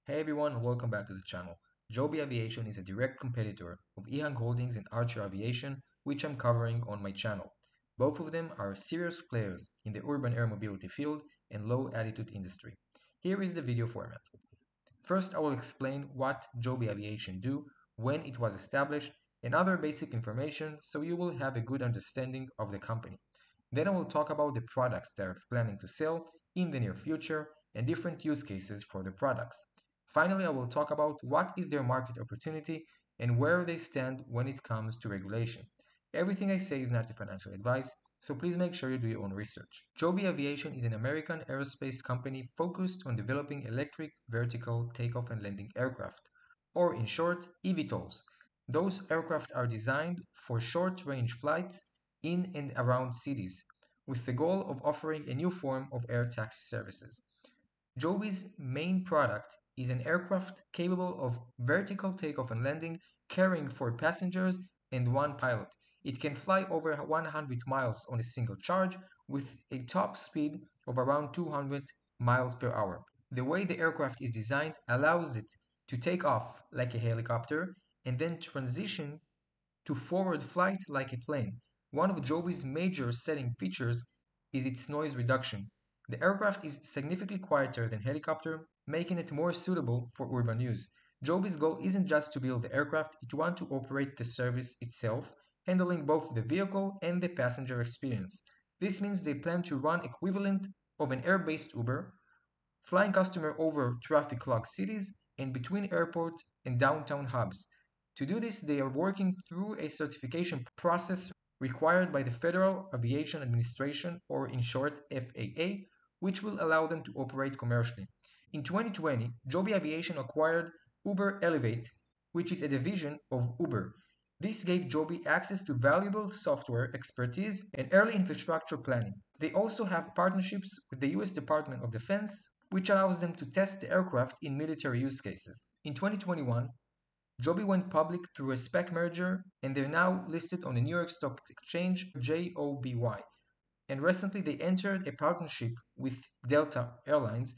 Hey everyone, welcome back to the channel. Joby Aviation is a direct competitor of Ehang Holdings and Archer Aviation, which I'm covering on my channel. Both of them are serious players in the urban air mobility field and low-altitude industry. Here is the video format. First, I will explain what Joby Aviation do, when it was established, and other basic information so you will have a good understanding of the company. Then I will talk about the products they are planning to sell in the near future and different use cases for the products. Finally, I will talk about what is their market opportunity and where they stand when it comes to regulation. Everything I say is not a financial advice, so please make sure you do your own research. Joby Aviation is an American aerospace company focused on developing electric vertical takeoff and landing aircraft, or in short, eVTOLs. Those aircraft are designed for short-range flights in and around cities, with the goal of offering a new form of air taxi services. Joby's main product is an aircraft capable of vertical takeoff and landing, carrying four passengers and one pilot. It can fly over 100 miles on a single charge with a top speed of around 200 miles per hour. The way the aircraft is designed allows it to take off like a helicopter and then transition to forward flight like a plane. One of Joby's major selling features is its noise reduction. The aircraft is significantly quieter than helicopter, making it more suitable for urban use. Joby's goal isn't just to build the aircraft, it wants to operate the service itself, handling both the vehicle and the passenger experience. This means they plan to run equivalent of an air-based Uber, flying customer over traffic-clogged cities and between airport and downtown hubs. To do this, they are working through a certification process required by the Federal Aviation Administration, or in short FAA, which will allow them to operate commercially. In 2020, Joby Aviation acquired Uber Elevate, which is a division of Uber. This gave Joby access to valuable software expertise and early infrastructure planning. They also have partnerships with the US Department of Defense, which allows them to test the aircraft in military use cases. In 2021, Joby went public through a SPAC merger, and they're now listed on the New York Stock Exchange, JOBY. And recently they entered a partnership with Delta Airlines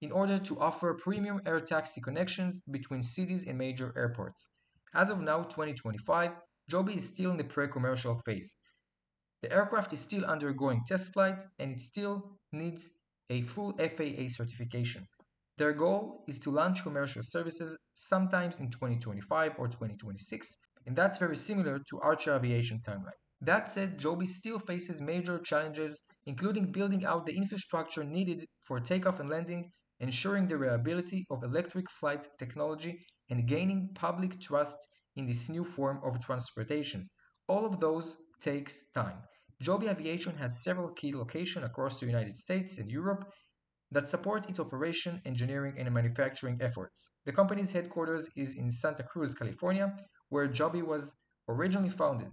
in order to offer premium air taxi connections between cities and major airports. As of now, 2025, Joby is still in the pre-commercial phase. The aircraft is still undergoing test flights and it still needs a full FAA certification. Their goal is to launch commercial services sometimes in 2025 or 2026, and that's very similar to Archer Aviation timeline. That said, Joby still faces major challenges, including building out the infrastructure needed for takeoff and landing, ensuring the reliability of electric flight technology, and gaining public trust in this new form of transportation. All of those takes time. Joby Aviation has several key locations across the United States and Europe that support its operation, engineering, and manufacturing efforts. The company's headquarters is in Santa Cruz, California, where Joby was originally founded.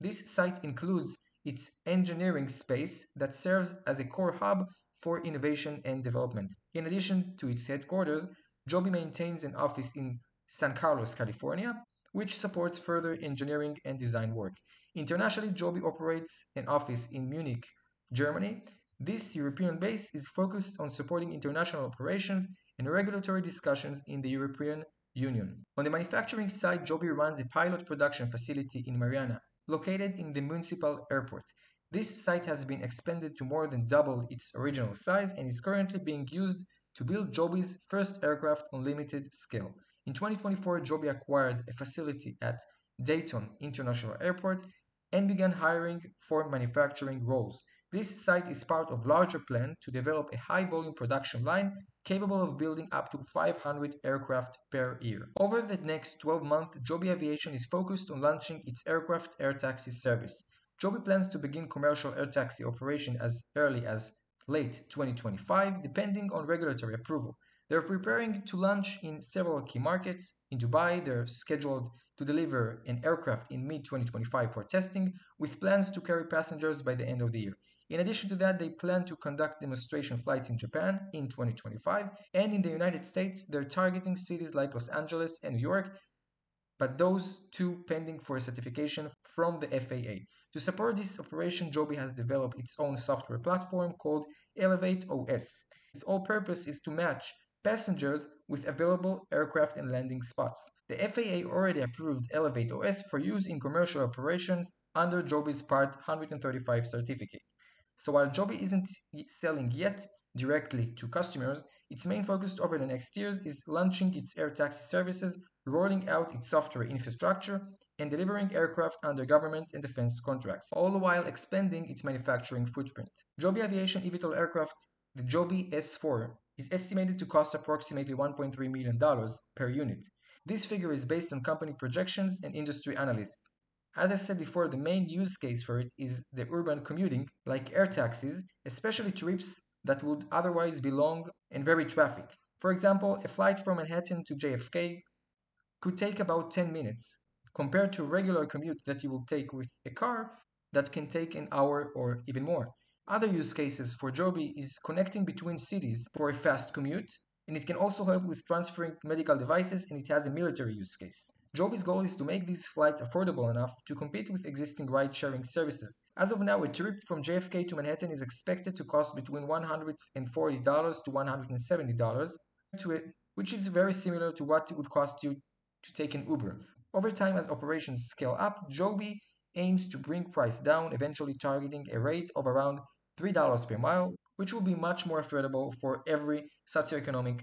This site includes its engineering space that serves as a core hub for innovation and development. In addition to its headquarters, Joby maintains an office in San Carlos, California, which supports further engineering and design work. Internationally, Joby operates an office in Munich, Germany. This European base is focused on supporting international operations and regulatory discussions in the European Union. On the manufacturing side, Joby runs a pilot production facility in Mariana, located in the municipal airport. This site has been expanded to more than double its original size and is currently being used to build Joby's first aircraft on limited scale. In 2024, Joby acquired a facility at Dayton International Airport and began hiring for manufacturing roles. This site is part of a larger plan to develop a high-volume production line capable of building up to 500 aircraft per year. Over the next 12 months, Joby Aviation is focused on launching its aircraft air taxi service. Joby plans to begin commercial air taxi operation as early as late 2025, depending on regulatory approval. They're preparing to launch in several key markets. In Dubai, they're scheduled to deliver an aircraft in mid-2025 for testing, with plans to carry passengers by the end of the year. In addition to that, they plan to conduct demonstration flights in Japan in 2025, and in the United States, they're targeting cities like Los Angeles and New York, but those two pending for certification from the FAA. To support this operation, Joby has developed its own software platform called Elevate OS. Its whole purpose is to match passengers with available aircraft and landing spots. The FAA already approved Elevate OS for use in commercial operations under Joby's Part 135 certificate. So while Joby isn't selling yet directly to customers, its main focus over the next years is launching its air taxi services, rolling out its software infrastructure, and delivering aircraft under government and defense contracts, all while expanding its manufacturing footprint. Joby Aviation eVTOL aircraft, the Joby S4, is estimated to cost approximately $1.3 million per unit. This figure is based on company projections and industry analysts. As I said before, the main use case for it is the urban commuting, like air taxis, especially trips that would otherwise be long and very traffic. For example, a flight from Manhattan to JFK could take about 10 minutes, compared to a regular commute that you will take with a car that can take an hour or even more. Other use cases for Joby is connecting between cities for a fast commute, and it can also help with transferring medical devices, and it has a military use case. Joby's goal is to make these flights affordable enough to compete with existing ride-sharing services. As of now, a trip from JFK to Manhattan is expected to cost between $140 to $170, which is very similar to what it would cost you to take an Uber. Over time, as operations scale up, Joby aims to bring price down, eventually targeting a rate of around $3 per mile, which will be much more affordable for every socioeconomic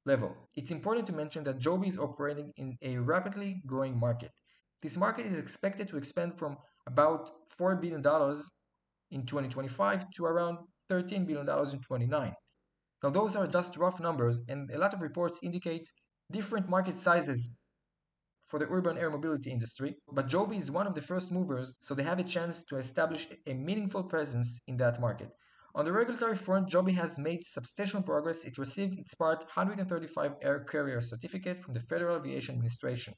level. It's important to mention that Joby is operating in a rapidly growing market. This market is expected to expand from about $4 billion in 2025 to around $13 billion in 2029. Now, those are just rough numbers, and a lot of reports indicate different market sizes for the urban air mobility industry, but Joby is one of the first movers, so they have a chance to establish a meaningful presence in that market. On the regulatory front, Joby has made substantial progress. It received its Part 135 air carrier certificate from the Federal Aviation Administration,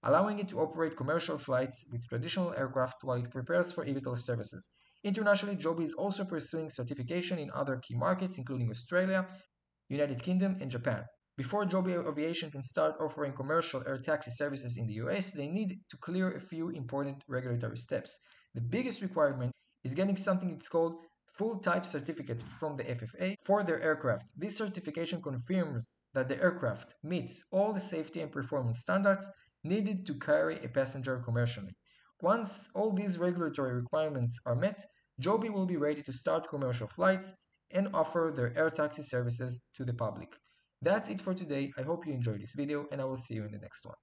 allowing it to operate commercial flights with traditional aircraft while it prepares for eVTOL services. Internationally, Joby is also pursuing certification in other key markets, including Australia, United Kingdom, and Japan. Before Joby Aviation can start offering commercial air taxi services in the US, they need to clear a few important regulatory steps. The biggest requirement is getting something that's called full type certificate from the FAA for their aircraft. This certification confirms that the aircraft meets all the safety and performance standards needed to carry a passenger commercially. Once all these regulatory requirements are met, Joby will be ready to start commercial flights and offer their air taxi services to the public. That's it for today. I hope you enjoyed this video, and I will see you in the next one.